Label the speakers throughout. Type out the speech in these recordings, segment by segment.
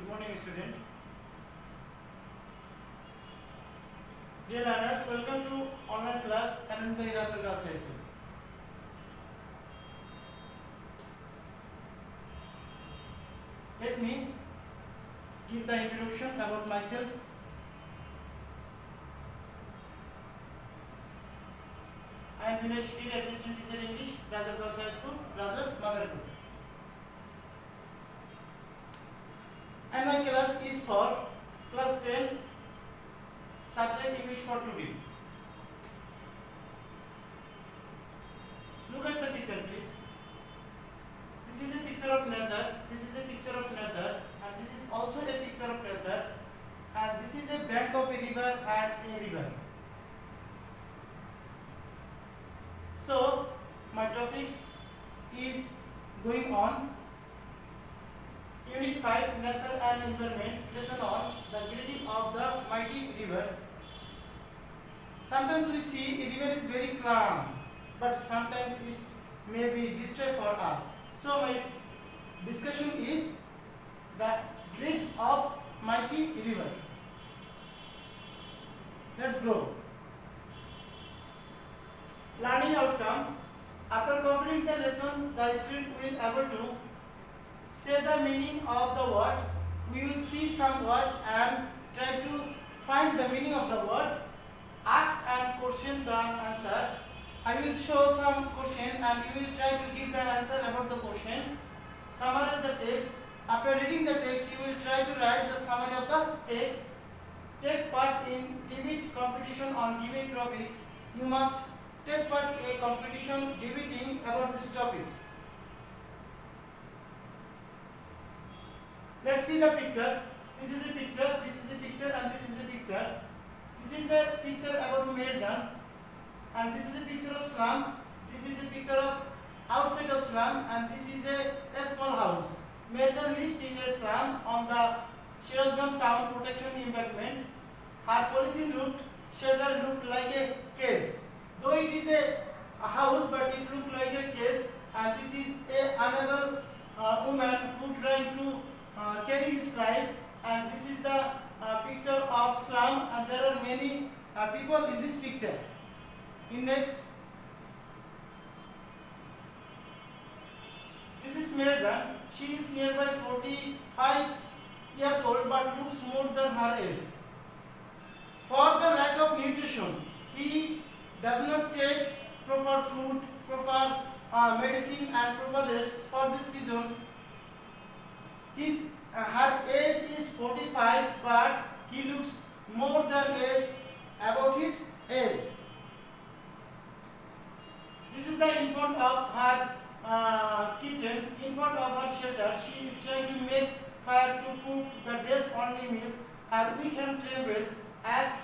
Speaker 1: Good morning, student. Dear learners, welcome to online class arranged by Rascal Girls High School. Let me give the introduction about myself. I am Dinesh Shakir, Assistant Teacher English, Rascal Girls High School, Rajar, Madarpur. And my class is for class 10 subject English for today. Look at the picture, please. This is a picture of nature. This is a picture of nature, and this is also a picture of nature. And this is a bank of a river and a river. So my topics is going on. Unit 5, Nature and Environment, lesson on the grading of the mighty rivers. Sometimes we see a river is very calm, but sometimes it may be disturbed for us. So my discussion is the grade of mighty river. Let's go. Learning outcome. After completing the lesson, the student will able to say the meaning of the word. We will see some word and try to find the meaning of the word. Ask and question the answer. I will show some question and you will try to give the answer about the question. Summarize the text. After reading the text, you will try to write the summary of the text. Take part in debate competition on given topics. You must take part in a competition debating about these topics. Let's see the picture. This is a picture, this is a picture, and this is a picture. This is a picture about Mehrjan, and this is a picture of slum. This is a picture of outside of slum, and this is a small house. Mehrjan lives in a slum on the Shirozganj town protection embankment. Her polythene roofed shelter looked like a cage. Though it is a house, but it looked like a cage. And this is a unable woman who trying to carry his life. And this is the picture of slum, and there are many people in this picture. In next, this is Mehrjan. She is nearby 45 years old, but looks more than her age. For the lack of nutrition, he does not take proper food, proper medicine, and proper rest. For this reason, her age is 45, but he looks more than age about his age. This is the in front of her kitchen, in front of her shelter. She is trying to make fire to cook the dish only meal. Her weak hand tremble as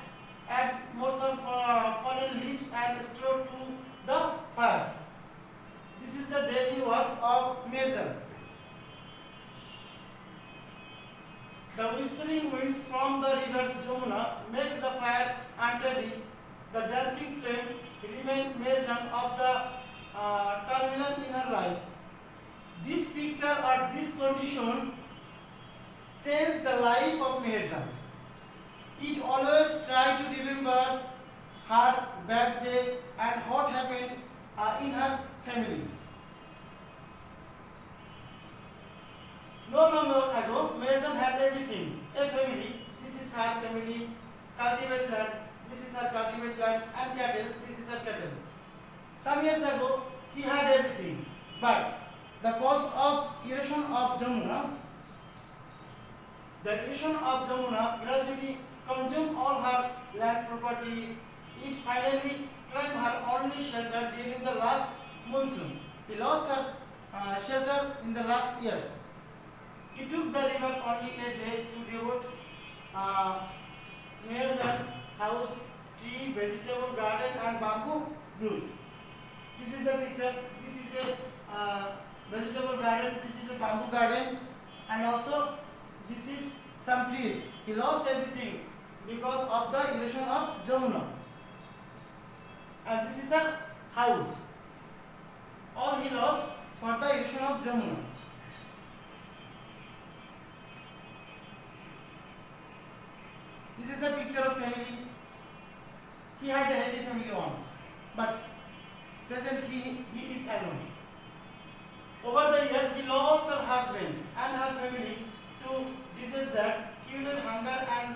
Speaker 1: add more some fallen leaves and straw to the fire. This is the daily work of Mehrjan. The whispering winds from the river Jamuna makes the fire unsteady. The dancing flame remains Mehrjan of the terminal in her life. This picture or this condition changed the life of Mehrjan. It always try to remember her bad day and what happened in her family. No longer ago, Mehrjan had everything. A family, this is her family, cultivate land, this is her cultivate land, and cattle, this is her cattle. Some years ago, he had everything. But the cause of erosion of Jamuna, the erosion of Jamuna gradually consumed all her land property. It finally claimed her only shelter during the last monsoon. He lost her shelter in the last year. He took the river only a day to devote Mehrjan's house, tree, vegetable garden, and bamboo groves. This is the picture. This is a vegetable garden. This is a bamboo garden, and also this is some trees. He lost everything because of the erosion of Jamuna. And this is a house. All he lost for the erosion of Jamuna. is the picture of family. He had a happy family once, but present he is alone. Over the years, he lost her husband and her family to disease that killed hunger and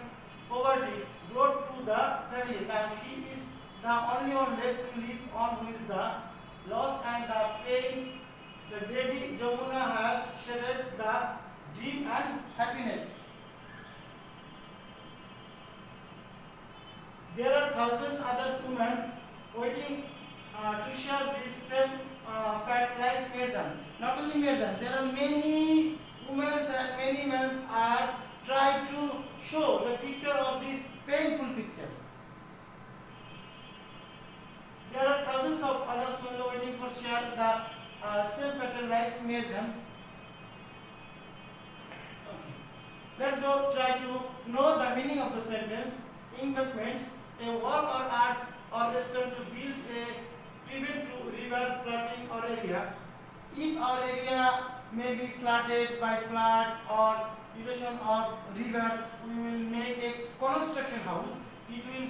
Speaker 1: poverty brought to the family. Now she is the only one left to live on who is the loss and the pain. The lady Jamuna has shattered the dream and happiness. There are thousands others women waiting to share this same fact like Mirjan. Not only Mirjan, there are many women and many men are trying to show the picture of this painful picture. There are thousands of others women waiting for share the same fact like Mirjan. Okay. Let's go try to know the meaning of the sentence. Embankment, a wall or arch or stone to build a prevent to river flooding or area. If our area may be flooded by flood or erosion of rivers, we will make a construction house. It will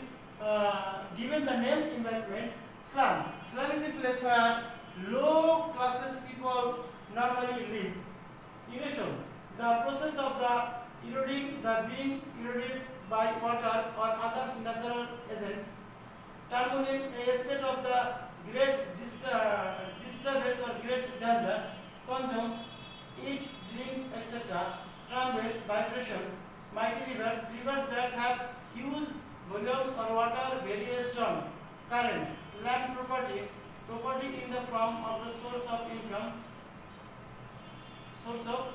Speaker 1: given the name embankment. Slum. Slum is a place where low classes people normally live. Erosion. The process of the eroding, the being eroded by water or other natural agents. Turbulent, a state of the great disturbance or great danger. Consume, eat, drink, etc. Tremble, vibration. Mighty rivers, rivers that have huge volumes or water very strong. Current, land property, property in the form of the source of income, source of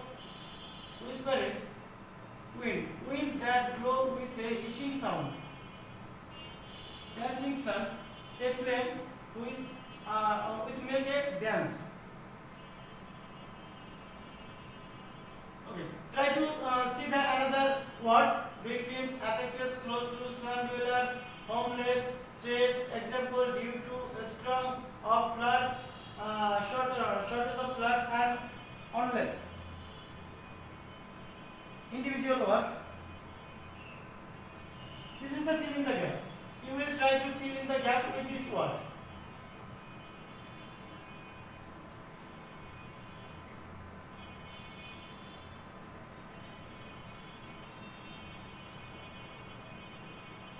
Speaker 1: whispering. Wind, wind that blow with a hissing sound. Dancing flame, a flame with make a dance. Okay, try to see the another words. Victims, affected, close to slum dwellers, homeless, threat. Example, due to a storm of flood, shortage of flood and only. Individual work. This is the fill in the gap. You will try to fill in the gap with this word.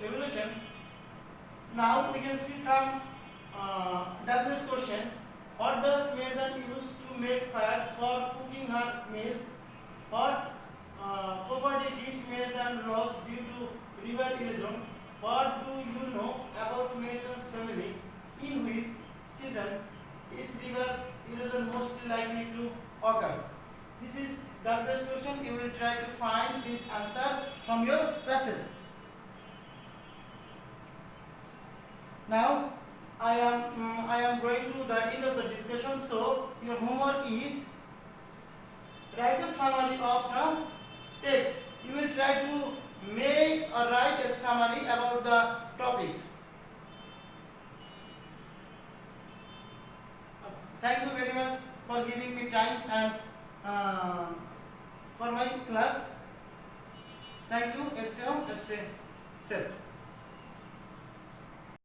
Speaker 1: Evolution. Now we can see some WS question. What does Mirjan use to make fire for cooking her meals? What property did Mirjan lose due to river erosion? What do you know about Mirjan's family? In which season is river erosion most likely to occur? This is the best question. You will try to find this answer from your passage. Now I am going to the end of the discussion. So your homework is write a summary of the text. You will try to make or write a summary about the topics. Thank you very much for giving me time and for my class. Thank you. Stay home, stay safe.